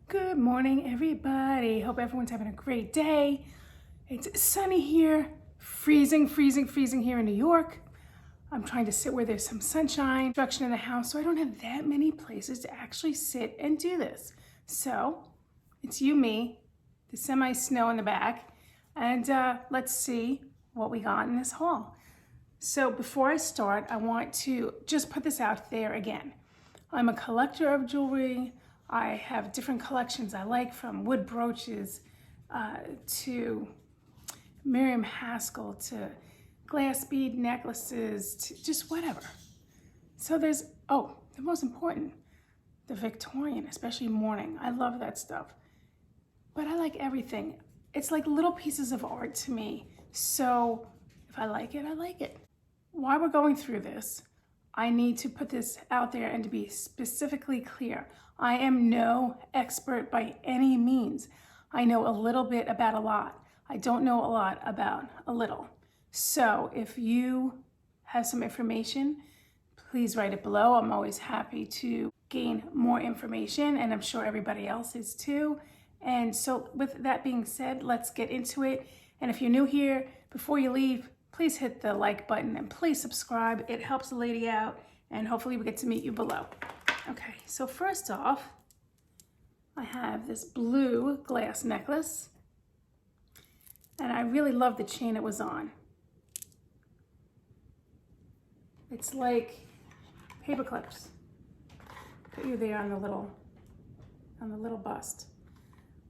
Good morning, everybody. Hope everyone's having a great day. It's sunny here, freezing here in New York. I'm trying to sit where there's some sunshine, construction in the house, so I don't have that many places to actually sit and do this. So it's you, me, the semi-snow in the back, and let's see what we got in this haul. So before I start, I want to just put this out there again. I'm a collector of jewelry. I have different collections I like, from wood brooches to Miriam Haskell to glass bead necklaces to just whatever. So there's, oh, the most important, the Victorian, especially mourning. I love that stuff. But I like everything. It's like little pieces of art to me. So if I like it, I like it. While we're going through this, I need to put this out there and to be specifically clear. I am no expert by any means. I know a little bit about a lot. I don't know a lot about a little. So if you have some information, please write it below. I'm always happy to gain more information, and I'm sure everybody else is too. And so with that being said, let's get into it. And if you're new here, before you leave, please hit the like button and please subscribe. It helps the lady out, and hopefully we get to meet you below. Okay, so first off, I have this blue glass necklace, and I really love the chain it was on. It's like paper clips. Put you there on the little bust.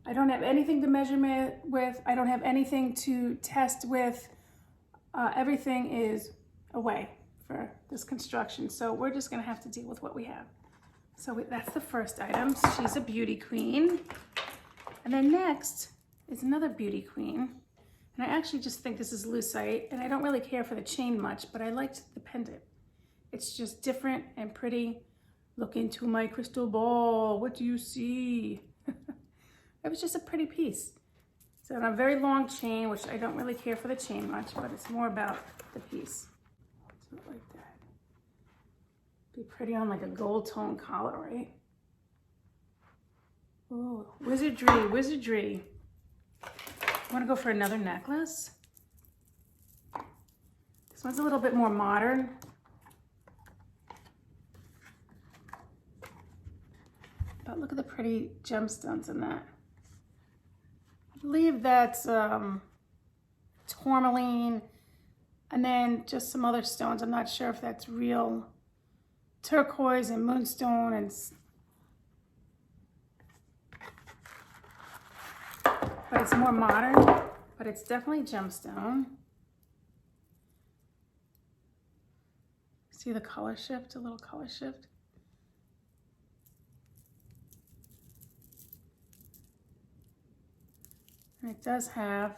I don't have anything to measure with. I don't have anything to test with. Everything is away for this construction, so we're just gonna have to deal with what we have. So that's the first item. She's a beauty queen. And then next is another beauty queen. And I actually just think this is lucite, and I don't really care for the chain much, but I liked the pendant. It's just different and pretty. Look into my crystal ball. What do you see? It was just a pretty piece. So on a very long chain, which I don't really care for the chain much, but it's more about the piece. So like that. Be pretty on like a gold tone collar, right? Oh, wizardry, wizardry. I want to go for another necklace. This one's a little bit more modern. But look at the pretty gemstones in that. I believe that's tourmaline, and then just some other stones. I'm not sure if that's real turquoise and moonstone, and but it's more modern, but it's definitely gemstone. See the color shift, a little color shift. And it does have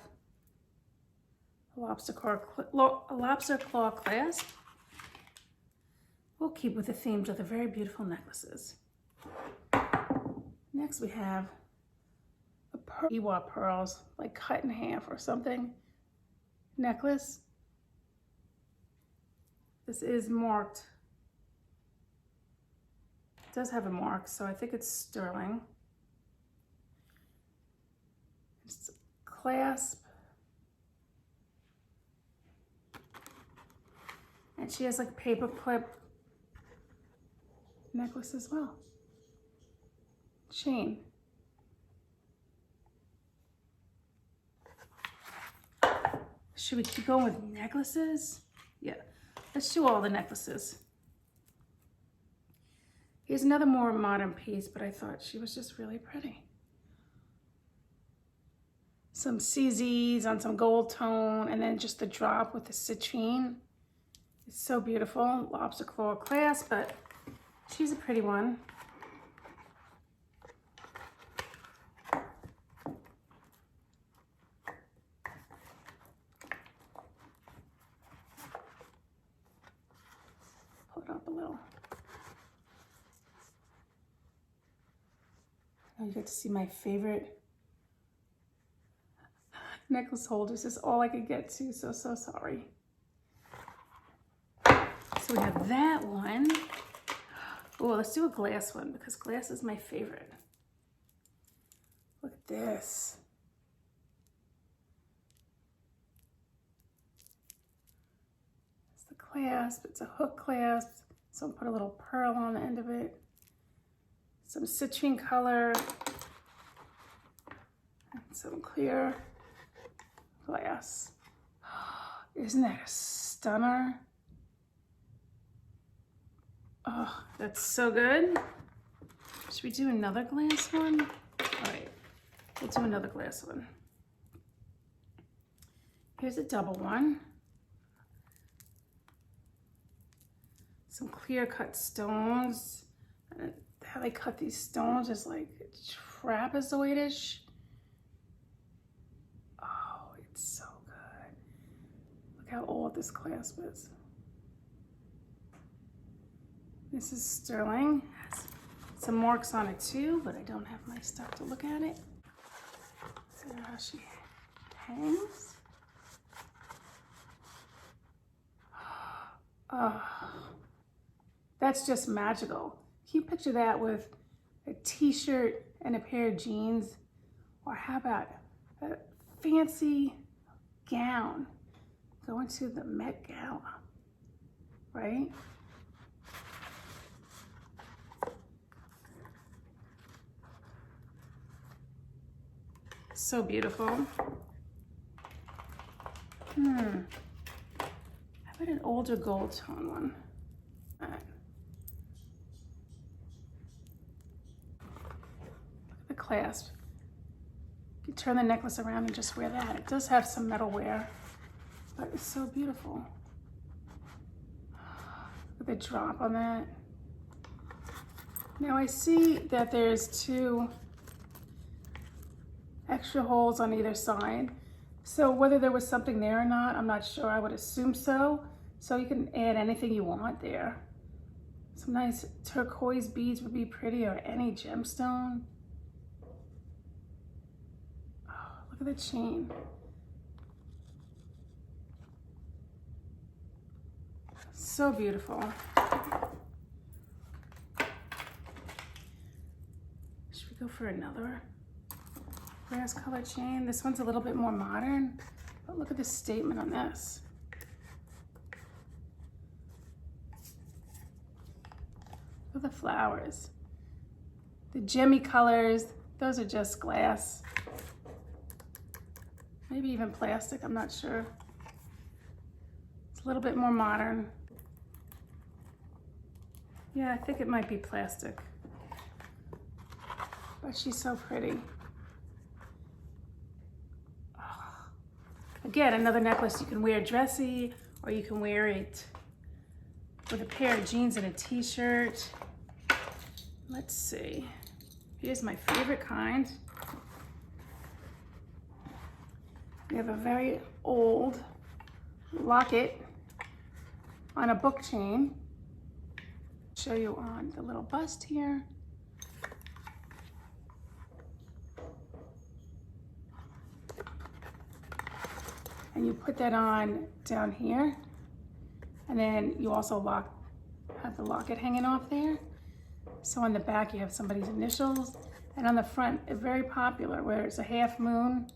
a lobster claw clasp. We'll keep with the themes of the very beautiful necklaces. Next we have a Iwa pearls, like cut in half or something, necklace. This is marked. It does have a mark, so I think it's sterling. It's a clasp. And she has like paper clip necklace as well. Chain. Should we keep going with necklaces? Yeah, let's do all the necklaces. Here's another more modern piece, but I thought she was just really pretty. Some CZs on some gold tone, and then just the drop with the citrine. It's so beautiful. Lobster claw clasp, but she's a pretty one. Pull it up a little. Now you get to see my favorite necklace holders. This is all I could get to, so sorry. So we have that one. Oh, let's do a glass one because glass is my favorite. this. It's the clasp. It's a hook clasp. So I'll put a little pearl on the end of it. Some citrine color. And some clear glass. Isn't that a stunner? Oh, that's so good. Should we do another glass one? All right, we'll do another glass one. Here's a double one. Some clear cut stones. And how they cut these stones is like trapezoidish. Oh, it's so good. Look how old this clasp is. This is sterling. Has some marks on it too, but I don't have my stuff to look at it. So how she hangs. Oh, that's just magical. Can you picture that with a t-shirt and a pair of jeans? Or how about a fancy gown going to the Met Gala, right? So beautiful. How about an older gold tone one? All right. Look at the clasp. You turn the necklace around and just wear that. It does have some metal wear, but it's so beautiful. With a drop on that. Now I see that there's 2 extra holes on either side. So whether there was something there or not, I'm not sure. I would assume so. So you can add anything you want there. Some nice turquoise beads would be pretty, or any gemstone. Oh, look at the chain. So beautiful. Should we go for another brass color chain? This one's a little bit more modern, but look at the statement on this. Look at the flowers. The gemmy colors, those are just glass. Maybe even plastic, I'm not sure. It's a little bit more modern. Yeah, I think it might be plastic. But she's so pretty. Again, another necklace you can wear dressy, or you can wear it with a pair of jeans and a t-shirt. Let's see. Here's my favorite kind. We have a very old locket on a book chain. Show you on the little bust here. And you put that on down here, and then you also have the locket hanging off there. So on the back you have somebody's initials, and on the front, very popular, where it's a half moon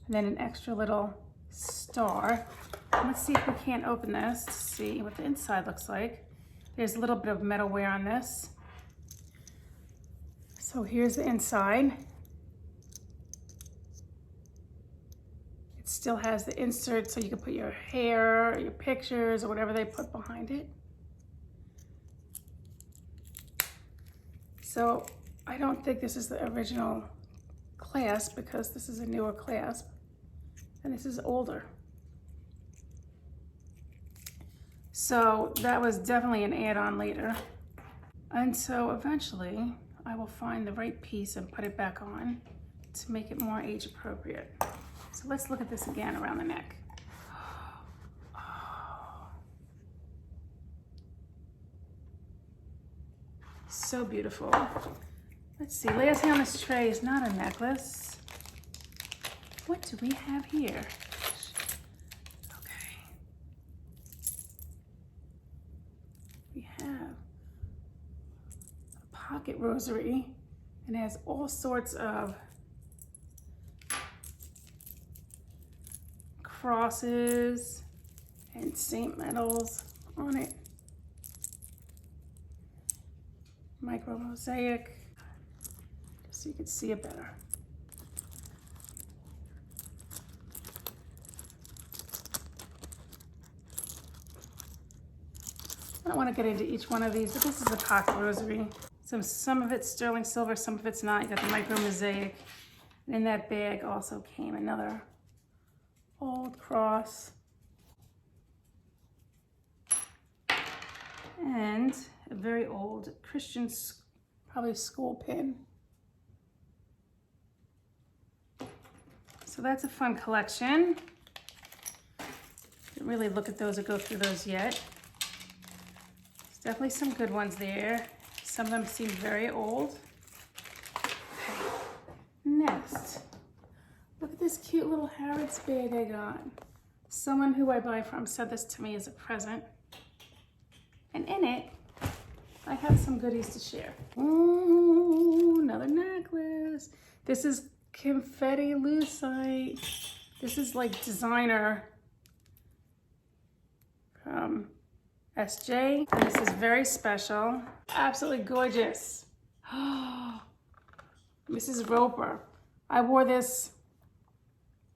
and then an extra little star. Let's see if we can't open this to see what the inside looks like. There's a little bit of metal wear on this. So here's the inside. Still has the insert, so you can put your hair, or your pictures, or whatever they put behind it. So I don't think this is the original clasp, because this is a newer clasp, and this is older. So that was definitely an add-on later. And so eventually I will find the right piece and put it back on to make it more age appropriate. So let's look at this again around the neck. Oh. So beautiful. Let's see, last thing on this tray is not a necklace. What do we have here? Okay. We have a pocket rosary, and it has all sorts of crosses and saint medals on it. Micro mosaic, just so you can see it better. I don't want to get into each one of these, but this is a pocket rosary. Some of it's sterling silver, some of it's not. You got the micro mosaic. And in that bag also came another old cross. And a very old Christian, probably school pin. So that's a fun collection. Didn't really look at those or go through those yet. There's definitely some good ones there. Some of them seem very old. Okay. Next, look at this cute little Harrods bag I got. Someone who I buy from sent this to me as a present. And in it, I have some goodies to share. Ooh, another necklace. This is confetti lucite. This is like designer from SJ. And this is very special. Absolutely gorgeous. Mrs. Roper. I wore this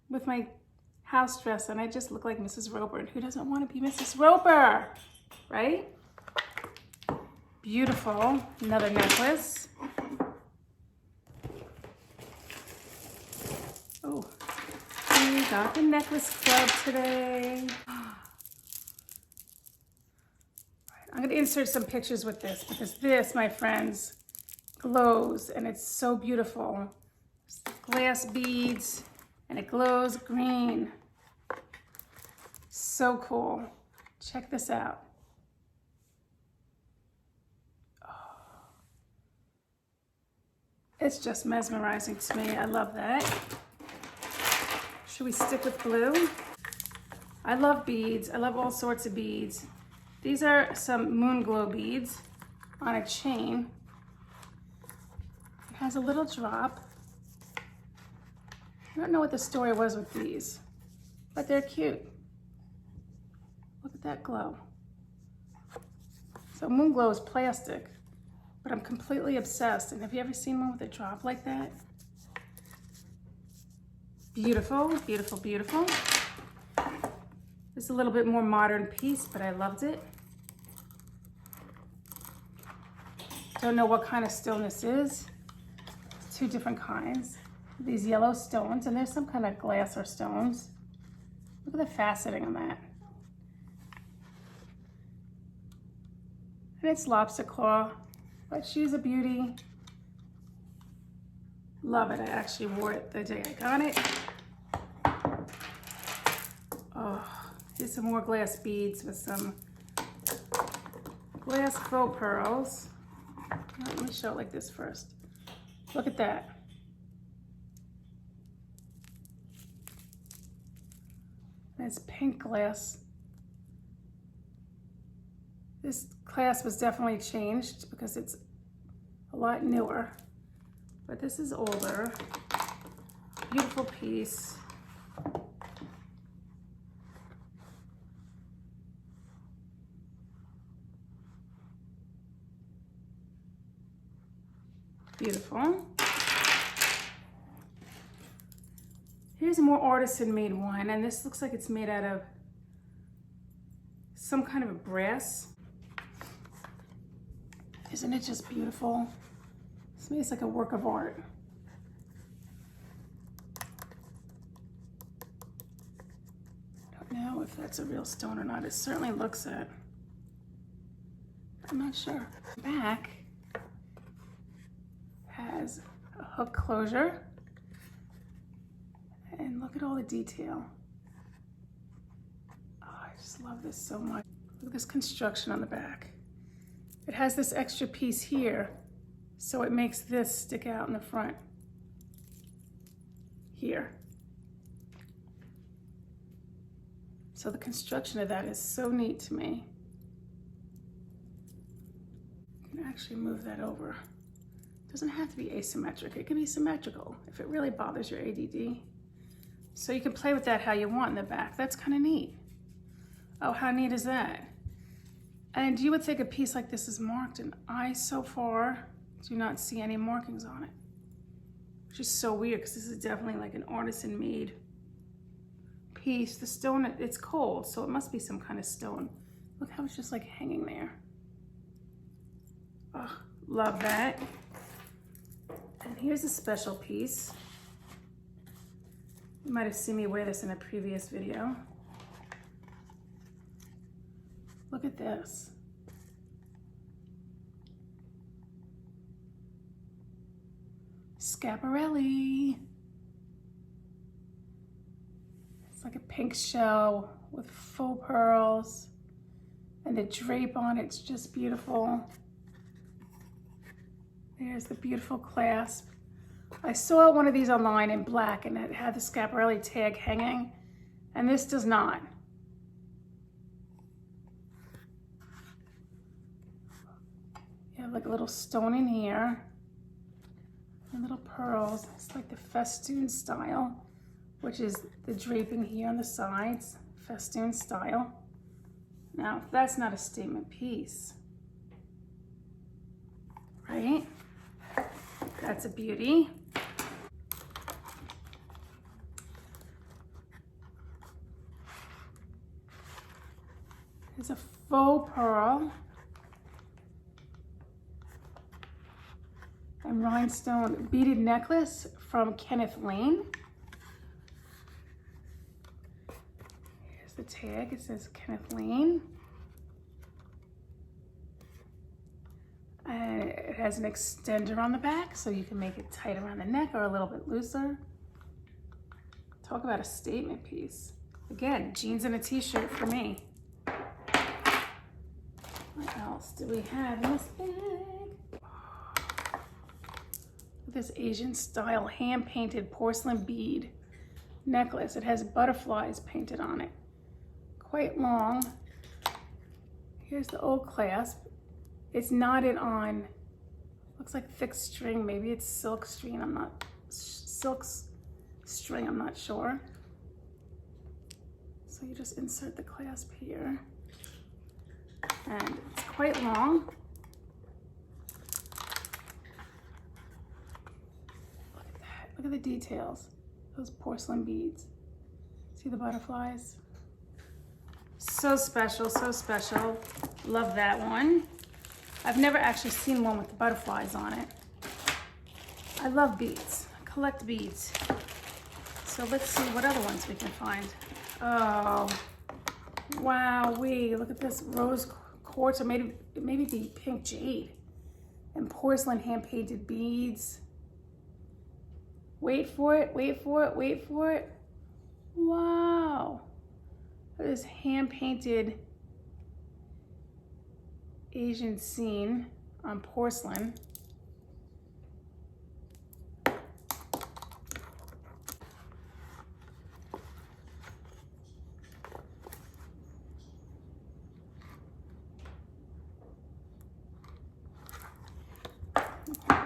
with my house dress and I just look like Mrs. Roper. And who doesn't want to be Mrs. Roper, right? Beautiful. Another necklace. Oh, we got the necklace club today. I'm going to insert some pictures with this because this, my friends, glows and it's so beautiful. It's glass beads and it glows green. So cool. Check this out. It's just mesmerizing to me. I love that. Should we stick with blue? I love beads. I love all sorts of beads. These are some moon glow beads on a chain. It has a little drop. I don't know what the story was with these, but they're cute. Look at that glow. So moon glow is plastic, but I'm completely obsessed. And have you ever seen one with a drop like that? Beautiful, beautiful, beautiful. It's a little bit more modern piece, but I loved it. Don't know what kind of stone this is. Two different kinds. These yellow stones, and there's some kind of glass or stones. Look at the faceting on that. And it's lobster claw, but she's a beauty. Love it. I actually wore it the day I got it. Oh, here's some more glass beads with some glass faux pearls. Let me show it like this first. Look at that. It's pink glass. This clasp was definitely changed because it's a lot newer, but this is older. Beautiful piece. Beautiful. Here's a more artisan-made one, and this looks like it's made out of some kind of a brass. Isn't it just beautiful? To me, it's like a work of art. I don't know if that's a real stone or not. It certainly looks it. I'm not sure. Back has a hook closure. And look at all the detail. Oh, I just love this so much. Look at this construction on the back. It has this extra piece here, so it makes this stick out in the front. Here. So the construction of that is so neat to me. You can actually move that over. It doesn't have to be asymmetric. It can be symmetrical if it really bothers your ADD. So you can play with that how you want in the back. That's kind of neat. Oh, how neat is that? And you would think a piece like this is marked, and I so far do not see any markings on it. Which is so weird because this is definitely like an artisan made piece. The stone, it's cold, so it must be some kind of stone. Look how it's just like hanging there. Oh, love that. And here's a special piece. You might have seen me wear this in a previous video. Look at this. Schiaparelli. It's like a pink shell with faux pearls, and the drape on it's just beautiful. There's the beautiful clasp. I saw one of these online in black and it had the Schiaparelli tag hanging, and this does not. You have like a little stone in here and little pearls. It's like the festoon style, which is the draping here on the sides, festoon style. Now, that's not a statement piece, right? That's a beauty. There's a faux pearl and rhinestone beaded necklace from Kenneth Lane. Here's the tag, it says Kenneth Lane. And it has an extender on the back, so you can make it tight around the neck or a little bit looser. Talk about a statement piece. Again, jeans and a t-shirt for me. What else do we have in this bag? This Asian style hand-painted porcelain bead necklace. It has butterflies painted on it. Quite long. Here's the old clasp. It's knotted on, looks like thick string. Maybe it's silk string. I'm not sure. So you just insert the clasp here. And it's quite long. Look at that. Look at the details. Those porcelain beads. See the butterflies? So special, so special. Love that one. I've never actually seen one with the butterflies on it. I love beads. I collect beads. So let's see what other ones we can find. Oh, wowee. Look at this rose quartz, or maybe the pink jade. And porcelain hand-painted beads. Wait for it, wait for it, wait for it. Wow. This hand-painted Asian scene on porcelain.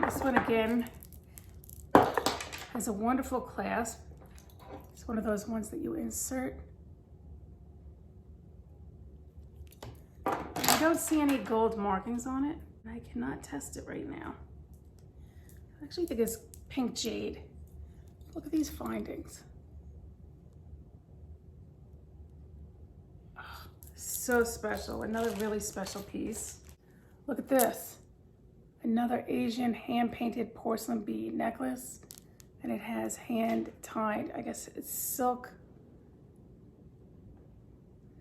This one again has a wonderful clasp. It's one of those ones that you insert. I don't see any gold markings on it. I cannot test it right now. I actually think it's pink jade. Look at these findings. Oh, so special. Another really special piece. Look at this. Another Asian hand-painted porcelain bead necklace. And it has hand-tied, I guess it's silk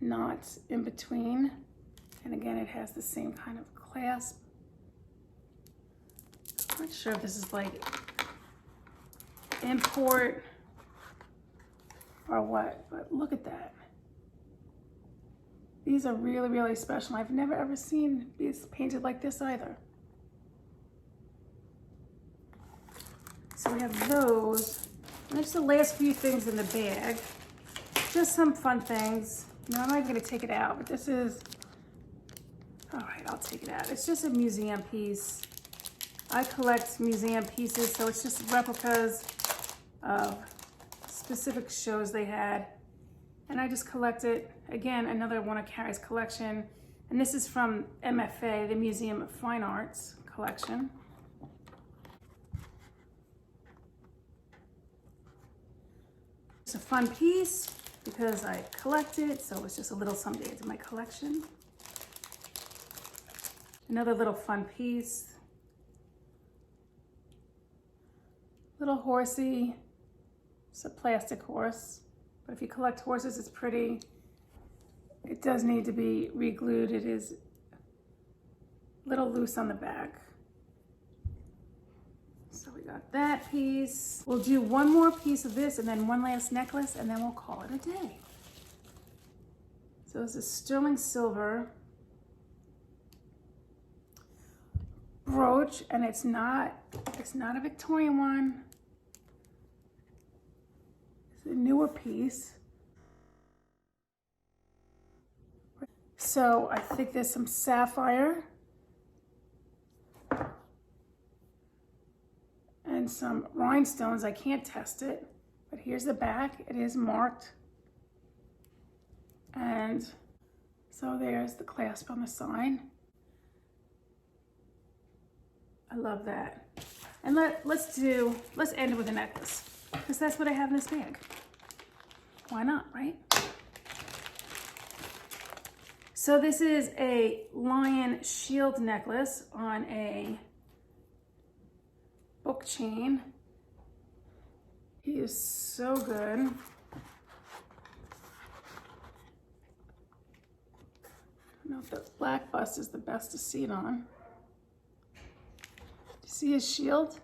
knots in between. And again, it has the same kind of clasp. I'm not sure if this is like import or what, but look at that. These are really, really special. I've never ever seen these painted like this either. So we have those. And that's the last few things in the bag. Just some fun things. No, I'm not gonna take it out, but this is, all right, I'll take it out. It's just a museum piece. I collect museum pieces, so it's just replicas of specific shows they had. And I just collected, again, another one of Carrie's collection. And this is from MFA, the Museum of Fine Arts collection. It's a fun piece because I collect it, so it's just a little something into my collection. Another little fun piece. Little horsey. It's a plastic horse, but if you collect horses, it's pretty. It does need to be re-glued. It is a little loose on the back. So we got that piece. We'll do one more piece of this and then one last necklace, and then we'll call it a day. So this is sterling silver brooch, and it's not a Victorian one. It's a newer piece. So I think there's some sapphire and some rhinestones. I can't test it, but here's the back. It is marked. And so there's the clasp on the side. I love that. And let's end with a necklace, because that's what I have in this bag. Why not, right? So this is a lion shield necklace on a book chain. He is so good. I don't know if the black bust is the best to see it on. Do you see his shield?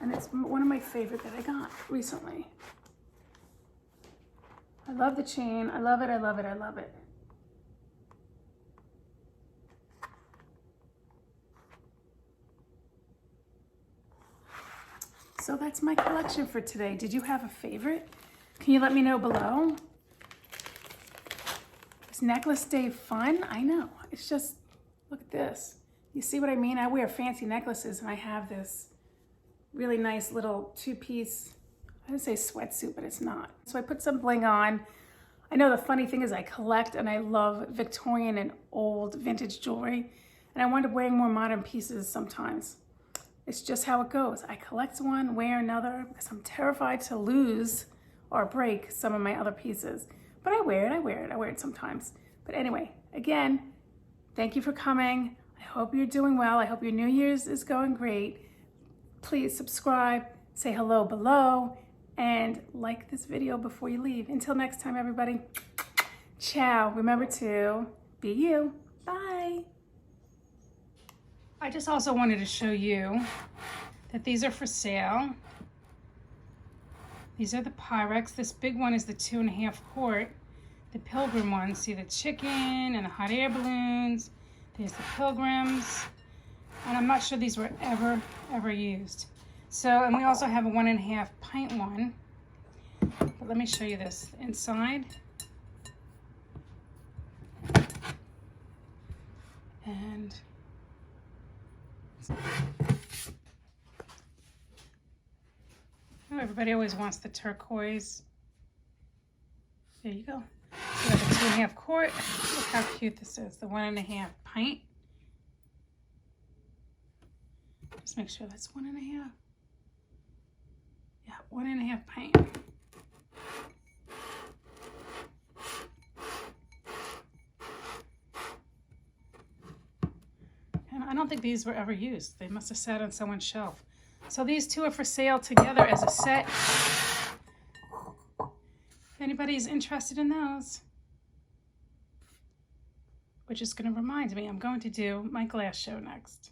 And it's one of my favorite that I got recently. I love the chain. I love it, I love it, I love it. So that's my collection for today. Did you have a favorite? Can you let me know below? Is necklace day fun? I know. It's just, look at this. You see what I mean? I wear fancy necklaces and I have this really nice little two-piece, I would say sweatsuit, but it's not. So I put some bling on. I know the funny thing is I collect and I love Victorian and old vintage jewelry. And I wind up wearing more modern pieces sometimes. It's just how it goes. I collect one, wear another, because I'm terrified to lose or break some of my other pieces. But I wear it sometimes. But anyway, again, thank you for coming. I hope you're doing well. I hope your New Year's is going great. Please subscribe, say hello below, and like this video before you leave. Until next time, everybody. Ciao. Remember to be you. Bye. I just also wanted to show you that these are for sale. These are the Pyrex. This big one is the 2.5 quart. The Pilgrim one, see the chicken and the hot air balloons. There's the Pilgrims. And I'm not sure these were ever used. So, and we also have a 1.5 pint one. But let me show you this inside. And oh, everybody always wants the turquoise. There you go. So we have a 2.5 quart. Look how cute this is. The 1.5 pint. Just make sure that's 1.5. Yeah, 1.5 pint. And I don't think these were ever used. They must have sat on someone's shelf. So these two are for sale together as a set. If anybody's interested in those. Which is going to remind me, I'm going to do my glass show next.